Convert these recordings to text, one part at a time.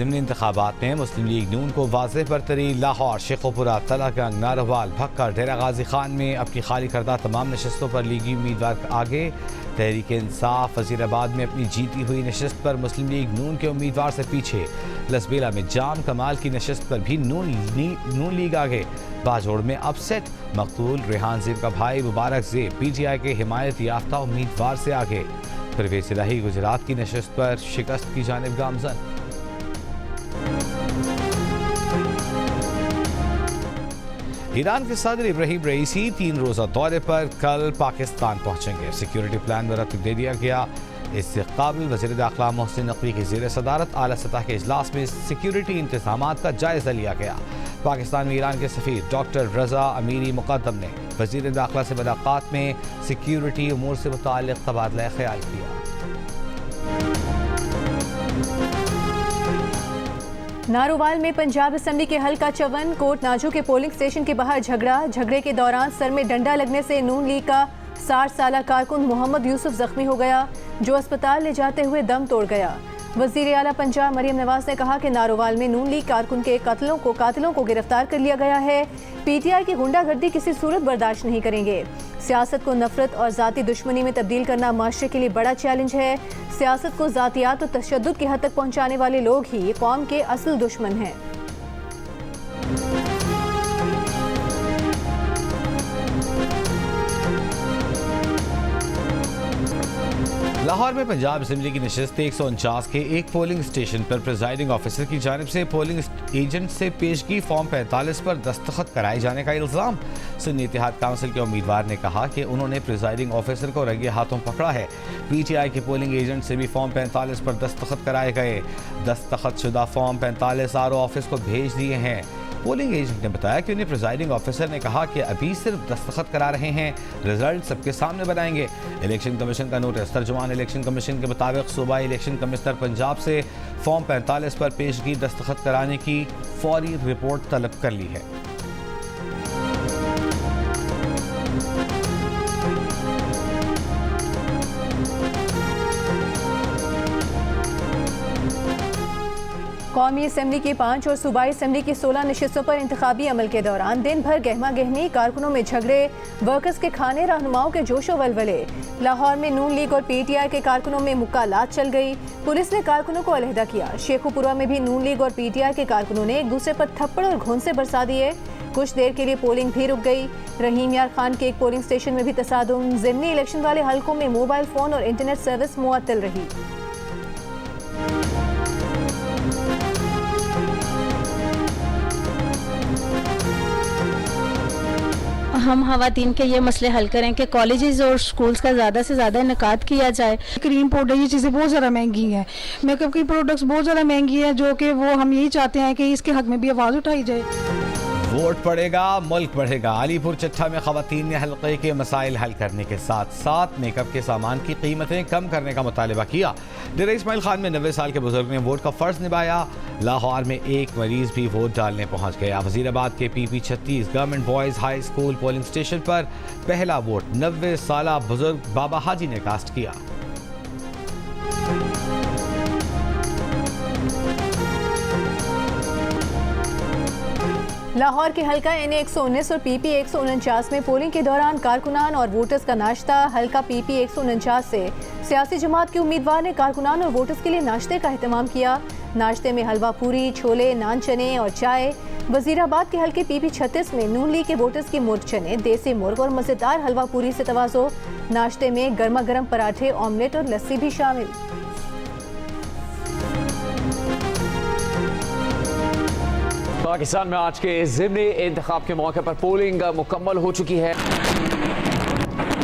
ज़िमनी इंतखाबात में मुस्लिम लीग नून को वाज़ेह बरतरी। लाहौर, शेखोपुरा, तलागंग, नारोवाल, भक्कर, डेरा गाजी खान में अपनी खाली करदा तमाम नशस्तों पर लीगी उम्मीदवार आगे। तहरीक इंसाफ वज़ीराबाद में अपनी जीती हुई नशस्त पर मुस्लिम लीग नून के उम्मीदवार से पीछे। लसबेला में जाम कमाल की नशस्त पर भी नून लीग आगे। बाजोड़ में अपसेट, मकतूल रेहान ज़ेब का भाई मुबारक ज़ेब PTI के हिमायत याफ्ता उम्मीदवार से आगे। परवेज़ इलाही गुजरात की नशस्त पर शिकस्त की जानिब गामज़न। ईरान के सदर इब्राहिम रईसी 3 रोज़ा दौरे पर कल पाकिस्तान पहुंचेंगे। सिक्योरिटी प्लान में रद्द दे दिया गया। इससे कबल वज़ीर दाखिला मोहसिन नकवी की ज़ेर सदारत आला सतह के इजलास में सिक्योरिटी इंतज़ामात का जायज़ा लिया गया। पाकिस्तान में ईरान के सफ़ीर डॉक्टर रज़ा अमीरी मुक़द्दम ने वज़ीर दाखिला से मुलाकात में सिक्योरिटी उमूर से मुताल्लिक़ तबादला ख्याल किया। नारोवाल में पंजाब असेंबली के हल्का चवन कोट नाजू के पोलिंग स्टेशन के बाहर झगड़े के दौरान सर में डंडा लगने से नून लीग का 60 साला कारकुन मोहम्मद यूसुफ जख्मी हो गया, जो अस्पताल ले जाते हुए दम तोड़ गया। वज़ीर आला पंजाब मरियम नवाज ने कहा कि नारोवाल में नून लीग कारकुन के कातिलों को गिरफ्तार कर लिया गया है। PTI की गुंडागर्दी किसी सूरत बर्दाश्त नहीं करेंगे। सियासत को नफरत और ज़ाती दुश्मनी में तब्दील करना माशरे के लिए बड़ा चैलेंज है। सियासत को ज़ातियात और तशद्दुद की हद तक पहुँचाने वाले लोग ही कौम के असल दुश्मन हैं। लाहौर में पंजाब असेंबली की नशस्त 149 के एक पोलिंग स्टेशन पर प्रिजाइडिंग ऑफिसर की जानिब से पोलिंग एजेंट से पेशगी फॉर्म 45 पर दस्तखत कराए जाने का इल्ज़ाम। सुन्नी इत्तेहाद काउंसिल के उम्मीदवार ने कहा कि उन्होंने प्रिजाइडिंग ऑफिसर को रंगे हाथों पकड़ा है। PTI के पोलिंग एजेंट से भी फॉर्म 45 पर दस्तखत कराए गए। दस्तखत शुदा फॉर्म 45 RO ऑफिस को भेज दिए हैं। पोलिंग एजेंट ने बताया कि उन्हें प्रिजाइडिंग ऑफिसर ने कहा कि अभी सिर्फ दस्तखत करा रहे हैं, रिजल्ट सबके सामने बनाएंगे। इलेक्शन कमीशन का नोटिस। तर्जुमान इलेक्शन कमीशन के मुताबिक सूबाई इलेक्शन कमिश्नर पंजाब से फॉर्म 45 पर पेशगी दस्तखत कराने की फौरी रिपोर्ट तलब कर ली है। कौमी असेंबली की 5 और सूबाई असेंबली की 16 नशस्तों पर इंतखाबी अमल के दौरान दिन भर गहमा गहमी, कारकुनों में झगड़े, वर्कर्स के खाने, रहनुमाओं के जोशो वलवले। लाहौर में नून लीग और PTI के कारकुनों में मुक्कालात चल गई। पुलिस ने कारकुनों को अलहदा किया। शेखोपुरा में भी नून लीग और PTI के कारकुनों ने एक दूसरे पर थप्पड़ और घोंसे बरसा दिए। कुछ देर के लिए पोलिंग भी रुक गई। रहीम यार खान के एक पोलिंग स्टेशन में भी तसादुम। ज़िमनी इलेक्शन वाले हलकों में मोबाइल फ़ोन और इंटरनेट सर्विस मुअत्तल रही। हम ख़वातीन के ये मसले हल करें कि कॉलेजेस और स्कूल्स का ज़्यादा से ज़्यादा इनकाद किया जाए। क्रीम पाउडर ये चीज़ें बहुत ज़्यादा महंगी हैं, मेकअप की प्रोडक्ट्स बहुत ज़्यादा महंगी है, जो कि वो हम यही चाहते हैं कि इसके हक में भी आवाज़ उठाई जाए। वोट पड़ेगा, मुल्क बढ़ेगा। अलीपुर चट्ठा में खवातीन ने हल्के के मसाइल हल करने के साथ साथ मेकअप के सामान की कीमतें कम करने का मुतालबा किया। डेरा इस्माइल खान में 90 साल के बुजुर्ग ने वोट का फ़र्ज निभाया। लाहौर में एक मरीज भी वोट डालने पहुंच गया। वजीराबाद के PP 36 government boys high school polling station पर पहला वोट 90 साला बुजुर्ग बाबा हाजी ने कास्ट किया। लाहौर के हल्का NA 119 और PP 149 में पोलिंग के दौरान कारकुनान और वोटर्स का नाश्ता। हल्का PP 149 से सियासी जमात के उम्मीदवार ने कारकुनान और वोटर्स के लिए नाश्ते का एहतमाम किया। नाश्ते में हलवा पूरी, छोले, नान चने और चाय। वजीराबाद के हल्के PP 36 में नून लीग के वोटर्स की मुर्ग चने, देसी मुर्ग और मज़ेदार हलवा पूरी से तवाज़ो। नाश्ते में गर्मा गर्म पराठे, ऑमलेट और लस्सी भी शामिल। पाकिस्तान में आज के ज़िमनी इंतखाब के मौके पर पोलिंग मुकम्मल हो चुकी है।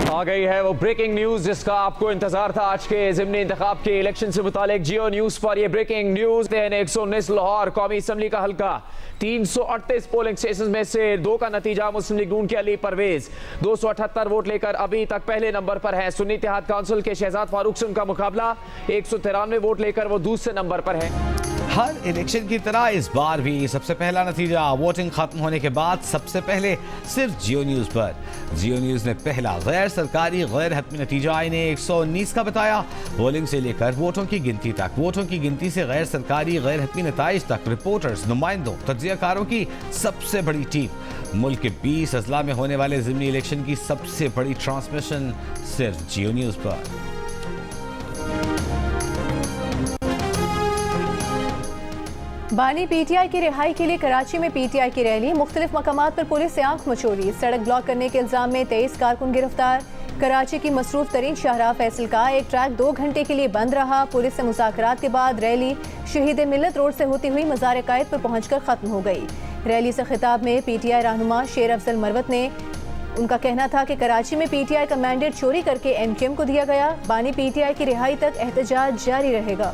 आ गई है वो ब्रेकिंग न्यूज जिसका आपको इंतजार था। आज के ज़िमनी इंतखाब के इलेक्शन से मुतालिक जियो न्यूज पर ये ब्रेकिंग न्यूज। 119 लाहौर कौमी असम्बली का हल्का 338 पोलिंग स्टेशन में से 2 का नतीजा मुस्लिम लीग नून के अली परवेज 278 वोट लेकर अभी तक पहले नंबर पर है। सुन्नी इत्तेहाद काउंसिल के शहजाद फारूक से उनका मुकाबला 193 वोट लेकर वो दूसरे नंबर पर है। हर इलेक्शन की तरह इस बार भी सबसे पहला नतीजा वोटिंग खत्म होने के बाद सबसे पहले सिर्फ जियो न्यूज पर। जियो न्यूज ने पहला गैर सरकारी गैर हतमी नतीजा इन्हें 119 का बताया। पोलिंग से लेकर वोटों की गिनती तक, वोटों की गिनती से गैर सरकारी गैर हतमी नताइज तक, रिपोर्टर्स, नुमाइंदों, तज्जियाकारों की सबसे बड़ी टीम। मुल्क के 20 अजला में होने वाले ज़िमनी इलेक्शन की सबसे बड़ी ट्रांसमिशन सिर्फ जियो न्यूज पर। बानी पीटीआई की रिहाई के लिए कराची में पीटीआई की रैली, मुख्तलिफ मकामात पर पुलिस से आंख मचोली। सड़क ब्लॉक करने के इल्जाम में 23 कारकुन गिरफ्तार। कराची की मसरूफ तरीन शाहराह फैसल का एक ट्रैक 2 घंटे के लिए बंद रहा। पुलिस से मुज़ाकरात के बाद रैली शहीद मिल्लत रोड से होती हुई मज़ार कायद पर पहुंचकर खत्म हो गई। रैली से खिताब में पीटीआई रहनुमा शेर अफजल मरवत ने उनका कहना था कि कराची में पीटीआई का मैंडेट चोरी करके एमकेएम को दिया गया। बानी पीटीआई की रिहाई तक एहतजाज जारी रहेगा।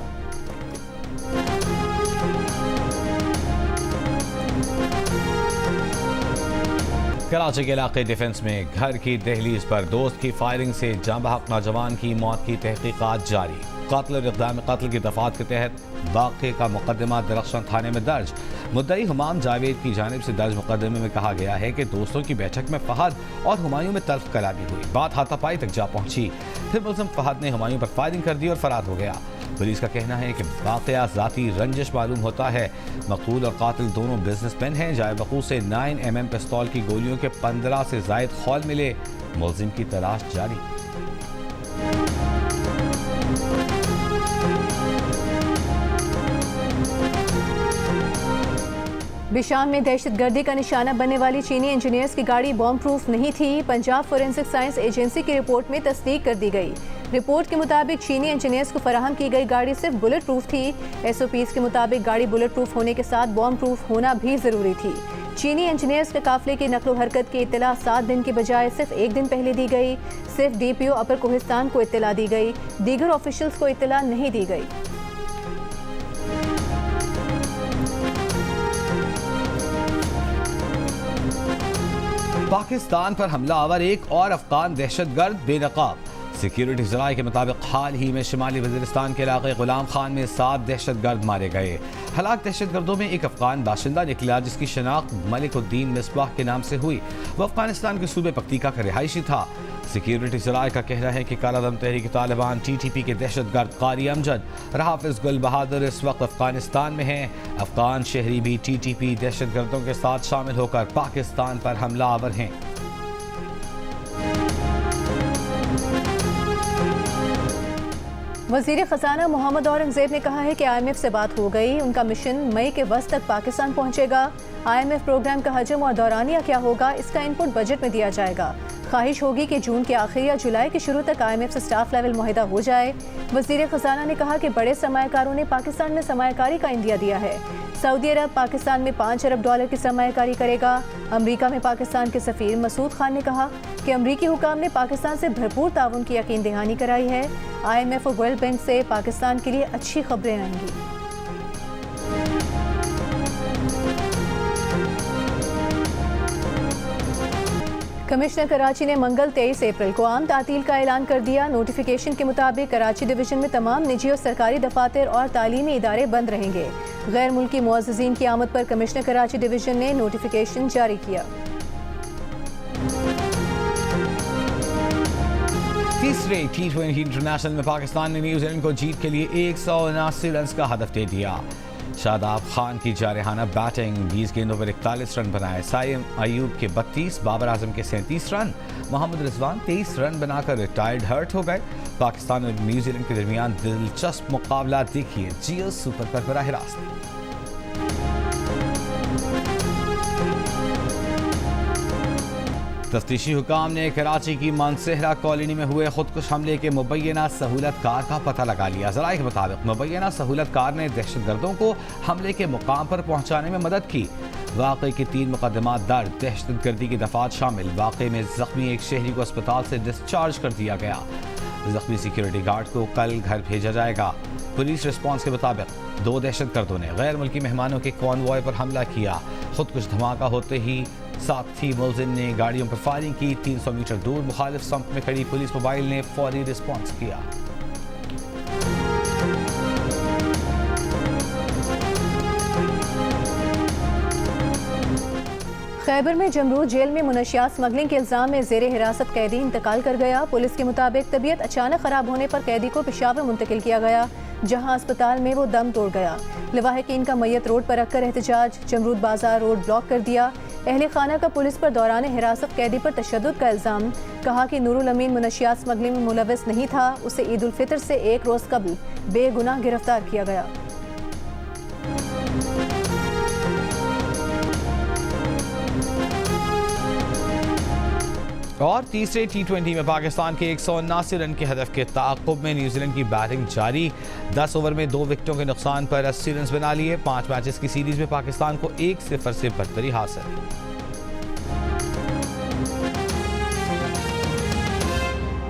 कराची के इलाके डिफेंस में घर की दहलीज पर दोस्त की फायरिंग से जाँ बहक नौजवान की मौत की तहकीकात जारी। कातिल और इक़दाम कत्ल की दफात के तहत वाक़े का मुकदमा दरख्शन थाने में दर्ज। मुद्दई हुमाम जावेद की जानिब से दर्ज मुकदमे में कहा गया है कि दोस्तों की बैठक में फहद और हुमायूं में तल्ख कलामी हुई। बात हाथापाई तक जा पहुंची। फिर मुलज़िम फहद ने हुमायूं पर फायरिंग कर दी और फरार हो गया। पुलिस का कहना है कि वाक़या ज़ाती रंजिश मालूम होता है। मक़तूल और कातिल दोनों बिजनेसमैन हैं। जाए वक़ू से 9mm पिस्तौल की गोलियों के 15 से ज़ायद खौल मिले। मुलज़िम की तलाश जारी। बिशाम में दहशतगर्दी का निशाना बनने वाली चीनी इंजीनियर्स की गाड़ी बॉम्ब प्रूफ नहीं थी। पंजाब फोरेंसिक साइंस एजेंसी की रिपोर्ट में तस्दीक कर दी गई। रिपोर्ट के मुताबिक चीनी इंजीनियर्स को फराहम की गई गाड़ी सिर्फ बुलेट प्रूफ थी। एसओपीज के मुताबिक गाड़ी बुलेट प्रूफ होने के साथ बॉम्ब प्रूफ होना भी जरूरी थी। चीनी इंजीनियर्स के काफिले की नकलो हरकत की इत्तला 7 दिन के बजाय सिर्फ 1 दिन पहले दी गई। सिर्फ डीपीओ अपर कोहिस्तान को इत्तला दी गई, दीगर ऑफिशियल्स को इत्तला नहीं दी गई। पाकिस्तान पर हमलावर एक और अफगान दहशतगर्द बेनकाब। सिक्योरिटी ज़राए के मुताबिक हाल ही में शिमाली वज़ीरिस्तान के इलाके गुलाम खान में 7 दहशतगर्द मारे गए। हलाक दहशतगर्दों में एक अफगान बाशिंदा निकला जिसकी शनाख्त मलिकुद्दीन मिसबाह के नाम से हुई। वह अफगानिस्तान के सूबे पक्तिका का रिहायशी था। सिक्योरिटी ज़राए का कहना है कि कालादम तहरीक तालिबान TTP के दहशतगर्द कारी अमजद और हाफिज गुल बहादुर इस वक्त अफगानिस्तान में हैं। अफगान शहरी भी TTP दहशतगर्दों के साथ शामिल होकर पाकिस्तान पर हमलावर हैं। वज़ीर ख़जाना मोहम्मद औरंगज़ेब ने कहा है कि IMF से बात हो गई। उनका मिशन मई के वस्त तक पाकिस्तान पहुंचेगा। IMF प्रोग्राम का हजम और दौरानिया क्या होगा, इसका इनपुट बजट में दिया जाएगा। ख्वाहिश होगी कि जून के आखिर या जुलाई के शुरू तक IMF से स्टाफ लेवल मुआहिदा हो जाए। वज़ीर ख़जाना ने कहा कि बड़े सरमायाकारों ने पाकिस्तान में सरमायाकारी का इंदिया दिया है। सऊदी अरब पाकिस्तान में $5 अरब की सरमायाकारी करेगा। अमरीका में पाकिस्तान के सफ़ीर मसूद खान ने कहा कि अमरीकी हुकाम ने पाकिस्तान से भरपूर ताउन की यकीन दहानी कराई है। IMF और वर्ल्ड बैंक से पाकिस्तान के लिए अच्छी खबरें आएंगी। कमिश्नर कराची ने मंगल 23 अप्रैल को आम तातील का ऐलान कर दिया। नोटिफिकेशन के मुताबिक कराची डिवीजन में तमाम निजी और सरकारी दफातर और तालीमी इदारे बंद रहेंगे। गैर मुल्की मुअज़्ज़िज़ीन की आमद पर कमिश्नर कराची डिवीजन ने नोटिफिकेशन जारी किया। तीसरे T20 इंटरनेशनल में पाकिस्तान ने न्यूजीलैंड को जीत के लिए 179 रन का हदफ दे दिया। शादाब खान की जारहाना बैटिंग, 20 गेंदों पर 41 रन बनाए। साइम अयूब के 32, बाबर आजम के 37 रन, मोहम्मद रिजवान 23 रन बनाकर रिटायर्ड हर्ट हो गए। पाकिस्तान और न्यूजीलैंड के दरमियान दिलचस्प मुकाबला देखिए जियो सुपर पर बराह रास्त। तफ्तीशी हुकाम ने कराची की मानसेहरा कॉलोनी में हुए खुदकुश हमले के मुबैना सहूलतकार का पता लगा लिया। ज़राए के मुताबिक मुबैना सहूलतकार ने दहशतगर्दों को हमले के मुकाम पर पहुंचाने में मदद की। वाक़े के 3 मुकदमात दर्ज, दहशतगर्दी की दफात शामिल। वाक़े में जख्मी एक शहरी को अस्पताल से डिस्चार्ज कर दिया गया। जख्मी सिक्योरिटी गार्ड को कल घर भेजा जाएगा। पुलिस रिस्पॉन्स के मुताबिक 2 दहशतगर्दों ने गैर मुल्की मेहमानों के कॉन्वॉय पर हमला किया। खुदकुश धमाका होते ही साथी मुलजिम ने गाड़ियों पर फायरिंग की। 300 मीटर दूर मुखालिफ संप में खड़ी पुलिस मोबाइल ने फौरी रिस्पॉन्स किया। खैबर में जमरूद जेल में मुनशियात स्मगलिंग के इल्जाम में जेर हिरासत कैदी इंतकाल कर गया। पुलिस के मुताबिक तबीयत अचानक खराब होने पर कैदी को पेशावर मुंतकिल किया गया, जहां अस्पताल में वो दम तोड़ गया। लवाहिकीन का मैयत रोड पर रखकर एहतजाज, जमरूद बाजार रोड ब्लॉक कर दिया। अहले खाना का पुलिस पर दौरान हिरासत कैदी पर तशद्दुद का इल्जाम, कहा कि नूरुल अमीन मुनशियात स्मगलिंग में मुलविस नहीं था, उसे ईद उल फितर से एक रोज़ कबल बेगुनाह गिरफ्तार किया गया। और तीसरे T20 में पाकिस्तान के 179 रन के हदफ के ताक़ुब में न्यूजीलैंड की बैटिंग जारी। 10 ओवर में 2 विकेटों के नुकसान पर 80 रन बना लिए। 5 मैचेस की सीरीज में पाकिस्तान को 1-0 से बढ़तरी हासिल।